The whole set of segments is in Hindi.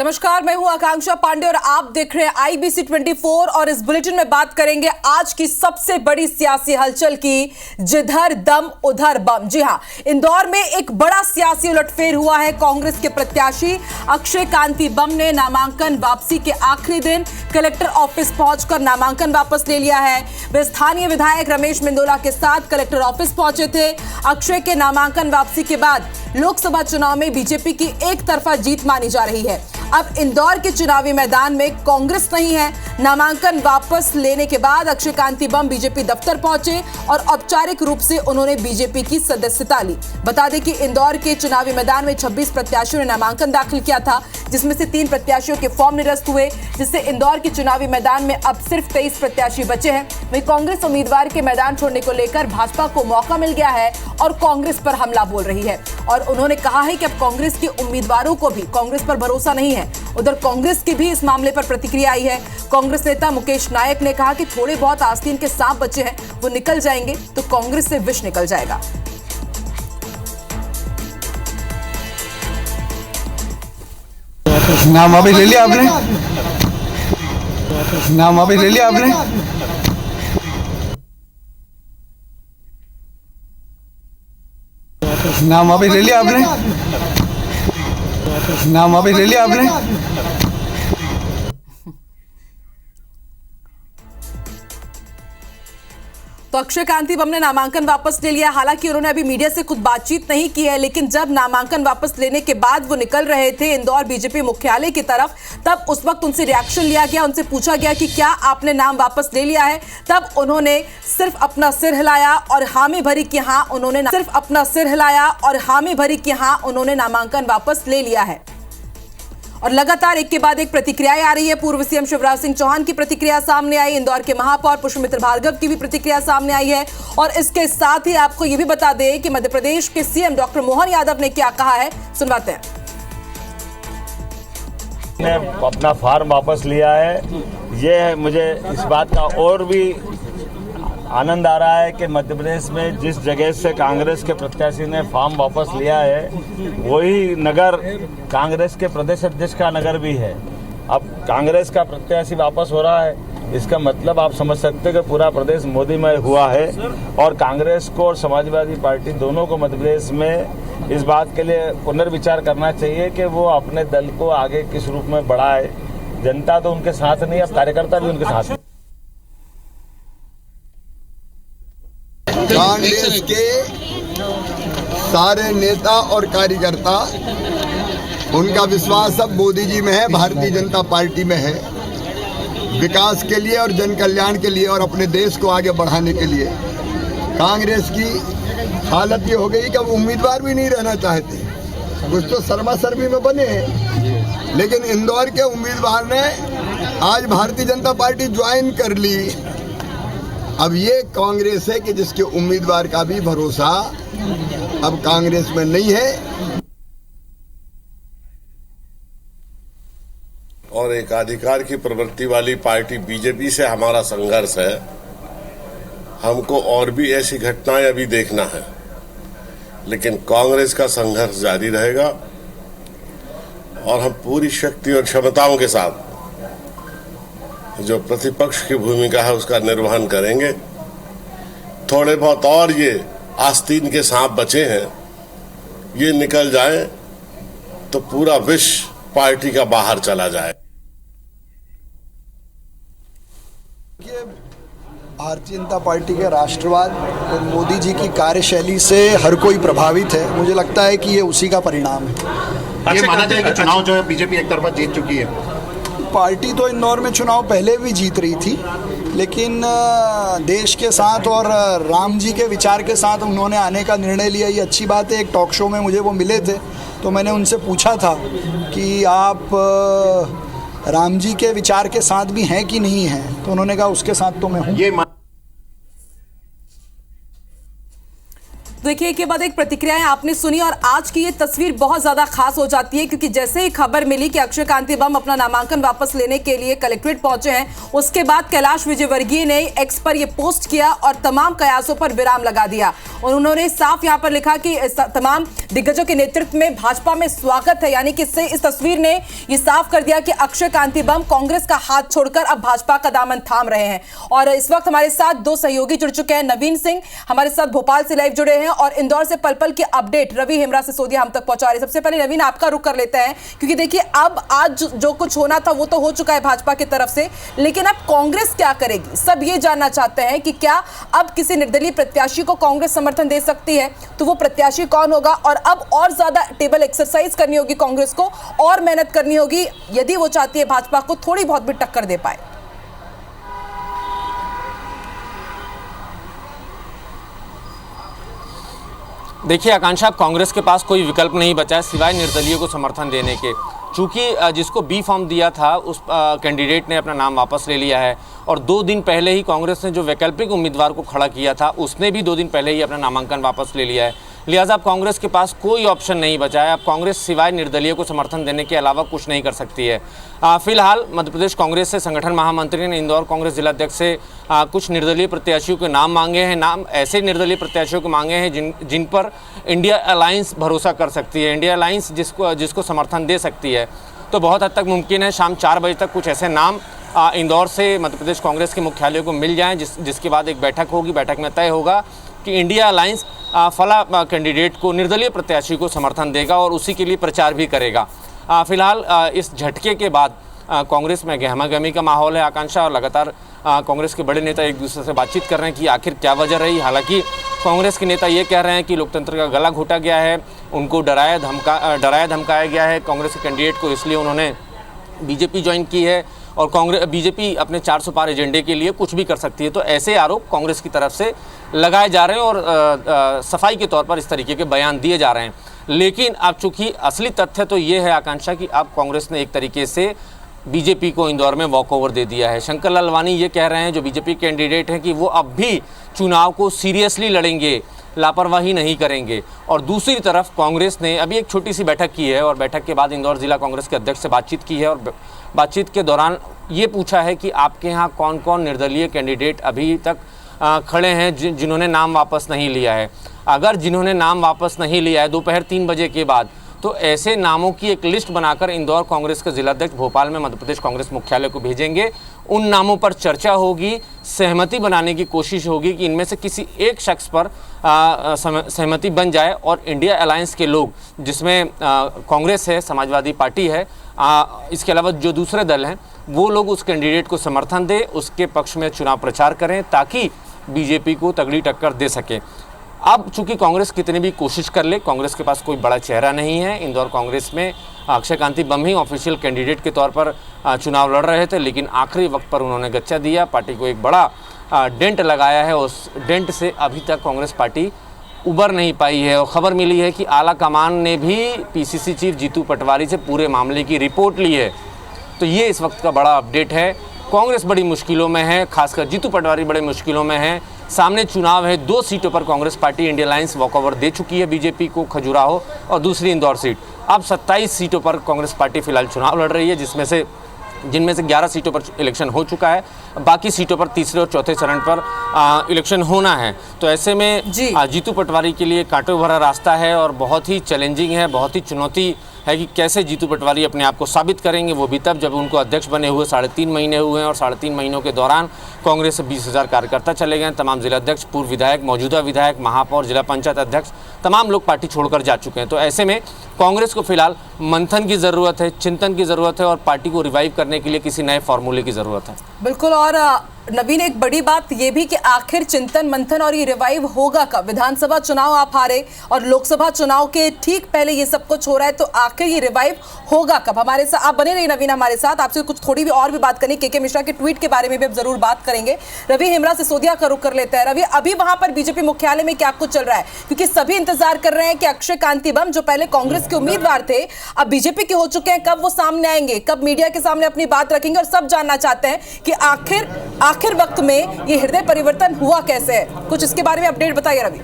नमस्कार, मैं हूं आकांक्षा पांडे और आप देख रहे हैं IBC 24 और इस बुलेटिन में बात करेंगे आज की सबसे बड़ी सियासी हलचल की, जिधर दम उधर बम। जी हां, इंदौर में एक बड़ा सियासी उलटफेर हुआ है। कांग्रेस के प्रत्याशी अक्षय कांति बम ने नामांकन वापसी के आखिरी दिन कलेक्टर ऑफिस पहुंचकर नामांकन वापस ले लिया है। वे स्थानीय विधायक रमेश मेंदोला के साथ कलेक्टर ऑफिस पहुंचे थे। अक्षय के नामांकन वापसी के बाद लोकसभा चुनाव में बीजेपी की एक तरफा जीत मानी जा रही है। अब इंदौर के चुनावी मैदान में कांग्रेस नहीं है। नामांकन वापस लेने के बाद अक्षय कांति बम बीजेपी दफ्तर पहुंचे और औपचारिक रूप से उन्होंने बीजेपी की सदस्यता ली। बता दें कि इंदौर के चुनावी मैदान में 26 प्रत्याशियों ने नामांकन दाखिल किया था, जिसमें से 3 प्रत्याशियों के फॉर्म निरस्त हुए, जिससे इंदौर के चुनावी मैदान में अब सिर्फ 23 प्रत्याशी बचे हैं। वहीं कांग्रेस उम्मीदवार के मैदान छोड़ने को लेकर भाजपा को मौका मिल गया है और कांग्रेस पर हमला बोल रही है और उन्होंने कहा है कि अब कांग्रेस के उम्मीदवारों को भी कांग्रेस पर भरोसा नहीं है। उधर कांग्रेस की भी इस मामले पर प्रतिक्रिया आई है। कांग्रेस नेता मुकेश नायक ने कहा कि थोड़े बहुत आस्तीन के सांप बचे हैं, वो निकल जाएंगे तो कांग्रेस से विष निकल जाएगा। नाम वापस ले लिया आपने? नाम वापस ले लिया आपने? नाम वापस ले लिया आपने? नाम वापस ले लिया आपने? तो अक्षय कांति बम ने नामांकन वापस ले लिया। हालांकि उन्होंने अभी मीडिया से खुद बातचीत नहीं की है, लेकिन जब नामांकन वापस लेने के बाद वो निकल रहे थे इंदौर बीजेपी मुख्यालय की तरफ, तब उस वक्त उनसे रिएक्शन लिया गया। उनसे पूछा गया कि क्या आपने नाम वापस ले लिया है। तब उन्होंने सिर्फ अपना सिर हिलाया और हामी भरी कि हाँ उन्होंने नामांकन वापस ले लिया है। और लगातार एक के बाद एक प्रतिक्रियाएं आ रही है। पूर्व सीएम शिवराज सिंह चौहान की प्रतिक्रिया सामने आई, इंदौर के महापौर पुष्पमित्र भार्गव की भी प्रतिक्रिया सामने आई है। और इसके साथ ही आपको यह भी बता दें कि मध्य प्रदेश के सीएम डॉक्टर मोहन यादव ने क्या कहा है, सुनवाते हैं। ने अपना फॉर्म वापस लिया है। ये मुझे इस बात का और भी आनंद आ रहा है कि मध्य प्रदेश में जिस जगह से कांग्रेस के प्रत्याशी ने फॉर्म वापस लिया है, वही नगर कांग्रेस के प्रदेश अध्यक्ष का नगर भी है। अब कांग्रेस का प्रत्याशी वापस हो रहा है, इसका मतलब आप समझ सकते हैं कि पूरा प्रदेश मोदीमय हुआ है। और कांग्रेस को और समाजवादी पार्टी दोनों को मध्य प्रदेश में इस बात के लिए पुनर्विचार करना चाहिए कि वो अपने दल को आगे किस रूप में बढ़ाए। जनता तो उनके साथ नहीं, अब कार्यकर्ता भी उनके साथ नहीं। कांग्रेस के सारे नेता और कार्यकर्ता, उनका विश्वास अब मोदी जी में है, भारतीय जनता पार्टी में है, विकास के लिए और जन कल्याण के लिए और अपने देश को आगे बढ़ाने के लिए। कांग्रेस की हालत ये हो गई कि अब उम्मीदवार भी नहीं रहना चाहते। कुछ तो शर्मा शर्मी में बने हैं, लेकिन इंदौर के उम्मीदवार ने आज भारतीय जनता पार्टी ज्वाइन कर ली। अब ये कांग्रेस है कि जिसके उम्मीदवार का भी भरोसा अब कांग्रेस में नहीं है। और एक अधिकार की प्रवृत्ति वाली पार्टी बीजेपी से हमारा संघर्ष है। हमको और भी ऐसी घटनाएं अभी देखना है, लेकिन कांग्रेस का संघर्ष जारी रहेगा और हम पूरी शक्ति और क्षमताओं के साथ जो प्रतिपक्ष की भूमिका है उसका निर्वहन करेंगे। थोड़े बहुत और ये आस्तीन के सांप बचे हैं, ये निकल जाए तो पूरा विष पार्टी का बाहर चला जाए। भारतीय जनता पार्टी के राष्ट्रवाद और मोदी जी की कार्यशैली से हर कोई प्रभावित है। मुझे लगता है कि ये उसी का परिणाम है। ये माना जाए कि चुनाव जो है बीजेपी एक तरफा जीत चुकी है। पार्टी तो इंदौर में चुनाव पहले भी जीत रही थी, लेकिन देश के साथ और राम जी के विचार के साथ उन्होंने आने का निर्णय लिया। ये अच्छी बात है। एक टॉक शो में मुझे वो मिले थे, तो मैंने उनसे पूछा था कि आप राम जी के विचार के साथ भी हैं कि नहीं हैं, तो उन्होंने कहा उसके साथ तो मैं हूँ। देखिए, एक के बाद एक प्रतिक्रियाएं आपने सुनी और आज की ये तस्वीर बहुत ज्यादा खास हो जाती है, क्योंकि जैसे ही खबर मिली कि अक्षय कांति बम अपना नामांकन वापस लेने के लिए कलेक्ट्रेट पहुंचे हैं, उसके बाद कैलाश विजयवर्गीय ने एक्स पर यह पोस्ट किया और तमाम कयासों पर विराम लगा दिया। उन्होंने साफ यहां पर लिखा कि तमाम दिग्गजों के नेतृत्व में भाजपा में स्वागत है, यानी कि इससे इस तस्वीर ने यह साफ कर दिया कि अक्षय कांति बम कांग्रेस का हाथ छोड़कर अब भाजपा का दामन थाम रहे हैं। और इस वक्त हमारे साथ दो सहयोगी जुड़ चुके हैं। नवीन सिंह हमारे साथ भोपाल से लाइव जुड़े हैं और इंदौर से पल पल की अपडेट रवि हेमरा सिसोदिया हम तक पहुंचा रहे हैं। सबसे पहले नवीन आपका रुख कर लेते हैं, क्योंकि देखिए अब आज जो कुछ होना था वो तो हो चुका है भाजपा की तरफ से, लेकिन अब कांग्रेस क्या करेगी, सब ये जानना चाहते हैं कि क्या अब किसी निर्दलीय प्रत्याशी को कांग्रेस समर्थन दे सकती है, तो वो प्रत्याशी कौन होगा। और अब और ज्यादा टेबल एक्सरसाइज करनी होगी कांग्रेस को, और मेहनत करनी होगी यदि वो चाहती है भाजपा को थोड़ी बहुत भी टक्कर दे पाए। देखिए आकांक्षा, कांग्रेस के पास कोई विकल्प नहीं बचा है सिवाय निर्दलीय को समर्थन देने के। चूँकि जिसको बी फॉर्म दिया था उस कैंडिडेट ने अपना नाम वापस ले लिया है, और 2 दिन पहले ही कांग्रेस ने जो वैकल्पिक उम्मीदवार को खड़ा किया था उसने भी 2 दिन पहले ही अपना नामांकन वापस ले लिया है। लिहाजा अब कांग्रेस के पास कोई ऑप्शन नहीं बचा है। अब कांग्रेस सिवाय निर्दलीय को समर्थन देने के अलावा कुछ नहीं कर सकती है। फिलहाल मध्य प्रदेश कांग्रेस से संगठन महामंत्री ने इंदौर कांग्रेस जिलाध्यक्ष से कुछ निर्दलीय प्रत्याशियों के नाम मांगे हैं। नाम ऐसे निर्दलीय प्रत्याशियों को मांगे हैं जिन पर इंडिया अलायंस भरोसा कर सकती है, इंडिया अलायंस जिसको समर्थन दे सकती है। तो बहुत हद तक मुमकिन है शाम 4 बजे तक कुछ ऐसे नाम इंदौर से मध्य प्रदेश कांग्रेस के मुख्यालय को मिल जाएं, जिसके बाद एक बैठक होगी। बैठक में तय होगा कि इंडिया अलायंस फला कैंडिडेट को, निर्दलीय प्रत्याशी को समर्थन देगा और उसी के लिए प्रचार भी करेगा। फिलहाल इस झटके के बाद कांग्रेस में गहमा-गहमी का माहौल है आकांक्षा, और लगातार कांग्रेस के बड़े नेता एक दूसरे से बातचीत कर रहे हैं कि आखिर क्या वजह रही। हालांकि कांग्रेस के नेता ये कह रहे हैं कि लोकतंत्र का गला घोटा गया है, उनको डराया धमकाया गया है कांग्रेस के कैंडिडेट को, इसलिए उन्होंने बीजेपी ज्वाइन की है और बीजेपी अपने 400 पार एजेंडे के लिए कुछ भी कर सकती है। तो ऐसे आरोप कांग्रेस की तरफ से लगाए जा रहे हैं और सफाई के तौर पर इस तरीके के बयान दिए जा रहे हैं। लेकिन अब चूंकि असली तथ्य तो ये है आकांक्षा कि अब कांग्रेस ने एक तरीके से बीजेपी को इंदौर में वॉकओवर दे दिया है। शंकर लालवानी ये कह रहे हैं, जो बीजेपी कैंडिडेट हैं, कि वो अब भी चुनाव को सीरियसली लड़ेंगे, लापरवाही नहीं करेंगे। और दूसरी तरफ कांग्रेस ने अभी एक छोटी सी बैठक की है और बैठक के बाद इंदौर जिला कांग्रेस के अध्यक्ष से बातचीत की है और बातचीत के दौरान ये पूछा है कि आपके यहाँ कौन कौन निर्दलीय कैंडिडेट अभी तक खड़े हैं जिन्होंने नाम वापस नहीं लिया है। अगर जिन्होंने नाम वापस नहीं लिया है दोपहर 3 बजे के बाद, तो ऐसे नामों की एक लिस्ट बनाकर इंदौर कांग्रेस के जिलाध्यक्ष भोपाल में मध्य प्रदेश कांग्रेस मुख्यालय को भेजेंगे। उन नामों पर चर्चा होगी, सहमति बनाने की कोशिश होगी कि इनमें से किसी एक शख्स पर सहमति बन जाए और इंडिया अलायंस के लोग, जिसमें कांग्रेस है, समाजवादी पार्टी है, इसके अलावा जो दूसरे दल हैं, वो लोग उस कैंडिडेट को समर्थन दें, उसके पक्ष में चुनाव प्रचार करें ताकि बीजेपी को तगड़ी टक्कर दे सके। अब चूंकि कांग्रेस कितनी भी कोशिश कर ले, कांग्रेस के पास कोई बड़ा चेहरा नहीं है। इंदौर कांग्रेस में अक्षय कांति बम ही ऑफिशियल कैंडिडेट के तौर पर चुनाव लड़ रहे थे, लेकिन आखिरी वक्त पर उन्होंने गच्चा दिया, पार्टी को एक बड़ा डेंट लगाया है। उस डेंट से अभी तक कांग्रेस पार्टी उबर नहीं पाई है और खबर मिली है कि आला कमान ने भी पीसीसी चीफ जीतू पटवारी से पूरे मामले की रिपोर्ट ली है। तो ये इस वक्त का बड़ा अपडेट है। कांग्रेस बड़ी मुश्किलों में है, खासकर जीतू पटवारी बड़े मुश्किलों में हैं। सामने चुनाव है, 2 सीटों पर Congress party India alliance walkover दे चुकी है बीजेपी को, खजुराहो और दूसरी इंदौर सीट। अब 27 सीटों पर कांग्रेस पार्टी फिलहाल चुनाव लड़ रही है, जिनमें से 11 सीटों पर इलेक्शन हो चुका है, बाकी सीटों पर तीसरे और चौथे चरण पर इलेक्शन होना है। तो ऐसे में जीतू पटवारी के लिए कांटों भरा रास्ता है और बहुत ही चैलेंजिंग है, बहुत ही चुनौती है कि कैसे जीतू पटवारी अपने आप को साबित करेंगे, वो भी तब जब उनको अध्यक्ष बने हुए 3.5 महीने हुए हैं और 3.5 महीनों के दौरान कांग्रेस से 20,000 कार्यकर्ता चले गए। तमाम जिलाध्यक्ष, पूर्व विधायक, मौजूदा विधायक, महापौर, जिला पंचायत अध्यक्ष, तमाम लोग पार्टी छोड़कर जा चुके हैं। तो ऐसे में कांग्रेस को फिलहाल मंथन की ज़रूरत है, चिंतन की ज़रूरत है और पार्टी को रिवाइव करने के लिए किसी नए फॉर्मूले की ज़रूरत है। बिल्कुल। और नवीन, एक बड़ी बात ये भी कि आखिर चिंतन मंथन और ये रिवाइव होगा कब? विधानसभा चुनाव आप हारे और लोकसभा चुनाव के ठीक पहले ये सब कुछ हो रहा है, तो आखिर ये रिवाइव होगा कब? हमारे साथ आप बने रहिए नवीन, हमारे साथ आपसे कुछ थोड़ी भी और भी बात करनी। के मिश्रा के ट्वीट के बारे में भी अब जरूर बात करेंगे। रवि हेमरा सिसोदिया का रुख कर लेते हैं। रवि, अभी वहां पर बीजेपी मुख्यालय में क्या कुछ चल रहा है? क्योंकि सभी इंतजार कर रहे हैं कि अक्षय कांति बम, जो पहले कांग्रेस के उम्मीदवार थे, अब बीजेपी के हो चुके हैं, कब वो सामने आएंगे, कब मीडिया के सामने अपनी बात रखेंगे? और सब जानना चाहते हैं कि आखिर वक्त में ये हृदय परिवर्तन हुआ कैसे है। कुछ इसके बारे में अपडेट बताइए रवि।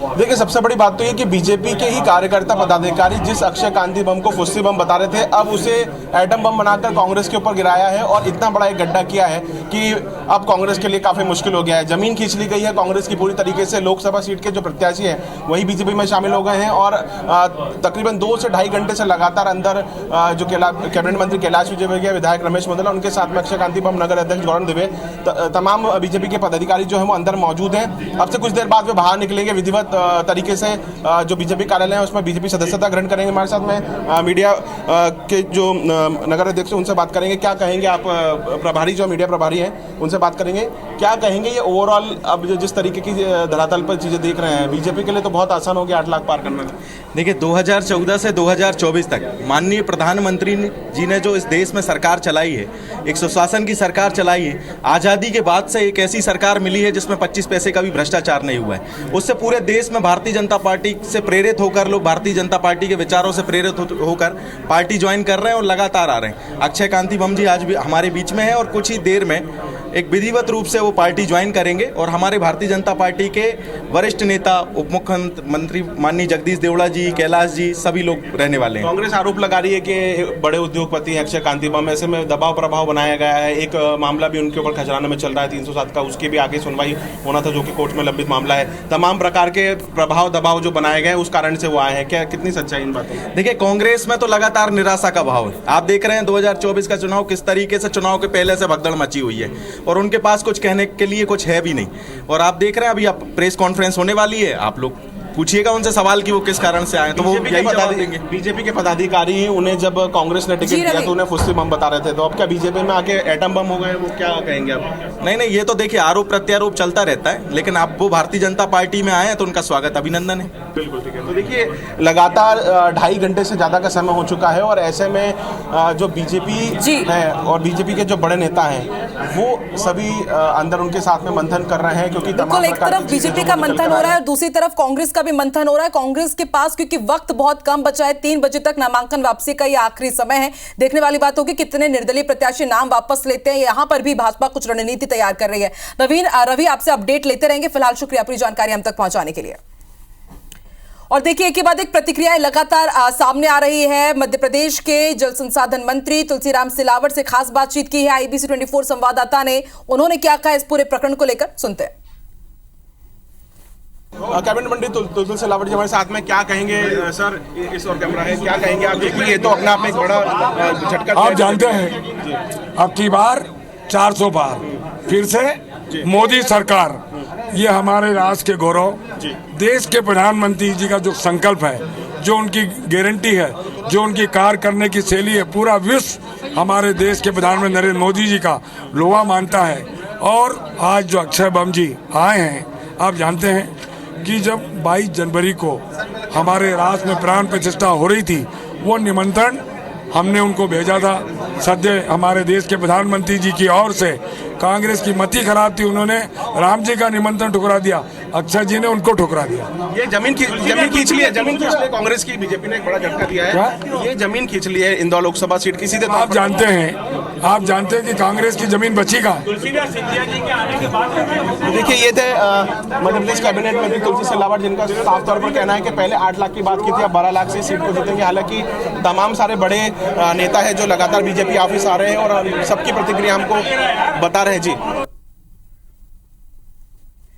देखिए, सबसे बड़ी बात तो ये कि बीजेपी के ही कार्यकर्ता पदाधिकारी जिस अक्षय कांति बम को फुस्सी बम बता रहे थे, अब उसे एटम बम बनाकर कांग्रेस के ऊपर गिराया है और इतना बड़ा एक गड्ढा किया है कि अब कांग्रेस के लिए काफी मुश्किल हो गया है। जमीन खींच ली गई है कांग्रेस की पूरी तरीके से। लोकसभा सीट के जो प्रत्याशी हैं वही बीजेपी में शामिल हो गए हैं और तकरीबन 2 से ढाई घंटे से लगातार अंदर जो कैबिनेट मंत्री कैलाश विजयवर्गीय, विधायक रमेश मुंदला, उनके साथ में अक्षय कांति बम, नगर अध्यक्ष गौरव दुबे, तमाम बीजेपी के पदाधिकारी जो है वो अंदर मौजूद हैं। अब से कुछ देर बाद वे बाहर निकलेंगे विधिवत तरीके से। जो बीजेपी कार्यालय है उसमें बीजेपी सदस्यता ग्रहण करेंगे। हमारे साथ में मीडिया के जो नगर अध्यक्ष उनसे बात करेंगे। क्या कहेंगे आप, प्रभारी जो मीडिया प्रभारी हैं उनसे बात करेंगे, क्या कहेंगे ये ओवरऑल अब जिस तरीके की धरातल पर चीजें देख रहे हैं, बीजेपी के लिए तो बहुत आसान हो गया 8 लाख पार करना। देखिए, 2014 से 2024 तक माननीय प्रधानमंत्री जी ने जो इस देश में सरकार चलाई है, एक सुशासन की सरकार चलाई है। आज़ादी के बाद से एक ऐसी सरकार मिली है जिसमें 25 पैसे का भी भ्रष्टाचार नहीं हुआ है। उससे पूरे देश में भारतीय जनता पार्टी से प्रेरित होकर लोग भारतीय जनता पार्टी के विचारों से प्रेरित होकर पार्टी ज्वाइन कर रहे हैं और लगातार आ रहे हैं। अक्षय कांति बम जी आज भी हमारे बीच में है और कुछ ही देर में एक विधिवत रूप से वो पार्टी ज्वाइन करेंगे और हमारे भारतीय जनता पार्टी के वरिष्ठ नेता, उप मुख्यमंत्री माननीय जगदीश देवड़ा जी, कैलाश जी, सभी लोग रहने वाले हैं। कांग्रेस आरोप लगा रही है कि बड़े उद्योगपति हैं अक्षय कांति बम, ऐसे में दबाव प्रभाव बनाया गया है। एक मामला भी उनके ऊपर खजराना में चल रहा है 307 का, उसकी भी आगे सुनवाई होना था जो कि कोर्ट में लंबित मामला है। तमाम प्रकार के प्रभाव दबाव जो बनाए गए उस कारण से वो आए हैं। क्या कितनी सच्चाई इन बातों में? देखिए, कांग्रेस में तो लगातार निराशा का भाव है। आप देख रहे हैं 2024 का चुनाव किस तरीके से चुनाव के पहले से भगदड़ मची हुई है और उनके पास कुछ कहने के लिए कुछ है भी नहीं। और आप देख रहे हैं अभी प्रेस कॉन्फ्रेंस होने वाली है, आप लोग पूछिएगा उनसे सवाल कि वो किस कारण से आए, तो वो यही जवाब देंगे। बीजेपी के पदाधिकारी उन्हें जब कांग्रेस ने टिकट दिया तो उन्हें फुस्सी बम बता रहे थे, तो अब क्या बीजेपी में आके एटम बम हो गए, वो क्या कहेंगे आप? नहीं, ये तो देखिए आरोप प्रत्यारोप चलता रहता है, लेकिन आप वो भारतीय जनता पार्टी में आए हैं तो उनका स्वागत, अभिनंदन है। बिल्कुल ठीक है। तो देखिए, लगातार 2.5 घंटे से ज़्यादा का समय हो चुका है और ऐसे में जो बीजेपी है और बीजेपी के जो बड़े नेता हैं वो सभी अंदर उनके साथ में मंथन कर रहे हैं, क्योंकि बिल्कुल एक तरफ बीजेपी का मंथन हो रहा है और दूसरी तरफ कांग्रेस का भी मंथन हो रहा है। कांग्रेस के पास क्योंकि वक्त बहुत कम बचा है, 3 बजे तक नामांकन वापसी का ये आखिरी समय है। देखने वाली बात होगी कितने निर्दलीय प्रत्याशी नाम वापस लेते हैं। यहां पर भी भाजपा कुछ रणनीति तैयार कर रही है। रवि आपसे अपडेट लेते रहेंगे। फिलहाल शुक्रिया अपनी जानकारी हम तक पहुंचाने के लिए। और देखिए, एक के बाद एक प्रतिक्रियाएं लगातार सामने आ रही है। मध्य प्रदेश के जल संसाधन मंत्री तुलसीराम सिलावट से खास बातचीत की है IBC 24 संवाददाता ने। उन्होंने क्या कहा इस पूरे प्रकरण को लेकर, सुनते हैं। कैबिनेट मंत्री तुलसी सिलावट जी हमारे साथ में, क्या कहेंगे सर? इस और कैमरा है, क्या कहेंगे आप? देखिए, ये तो अपने आप में एक बड़ा झटका। आप जानते हैं अब की बार 400 पार फिर से मोदी सरकार, ये हमारे राष्ट्र के गौरव, देश के प्रधानमंत्री जी का जो संकल्प है, जो उनकी गारंटी है, जो उनकी कार्य करने की शैली है, पूरा विश्व हमारे देश के प्रधानमंत्री नरेंद्र मोदी जी का लोहा मानता है। और आज जो अक्षय बम जी आए हैं, आप जानते हैं कि जब 22 जनवरी को हमारे राष्ट्र में प्राण प्रतिष्ठा हो रही थी, वो निमंत्रण हमने उनको भेजा था। सद्य हमारे देश के प्रधानमंत्री जी की ओर से कांग्रेस की मति खराब थी, उन्होंने राम जी का निमंत्रण ठुकरा दिया, अक्षय जी ने उनको ठुकरा दिया। ये जमीन खींच ली है कांग्रेस की। बीजेपी ने एक बड़ा झटका दिया है। ये जमीन खींच ली है इंदौर लोकसभा सीट की सीधे। आप जानते हैं कि कांग्रेस की जमीन बची कहाँ? देखिए, ये थे मध्य प्रदेश कैबिनेट मंत्री तुलसी सिलावट, जिनका साफ तौर पर कहना है कि पहले 8 लाख की बात की थी, अब 12 लाख से सीट को जीतेंगे। हालांकि तमाम सारे बड़े नेता है जो लगातार बीजेपी ऑफिस आ रहे हैं और सबकी प्रतिक्रिया हमको बता रहे हैं। जी।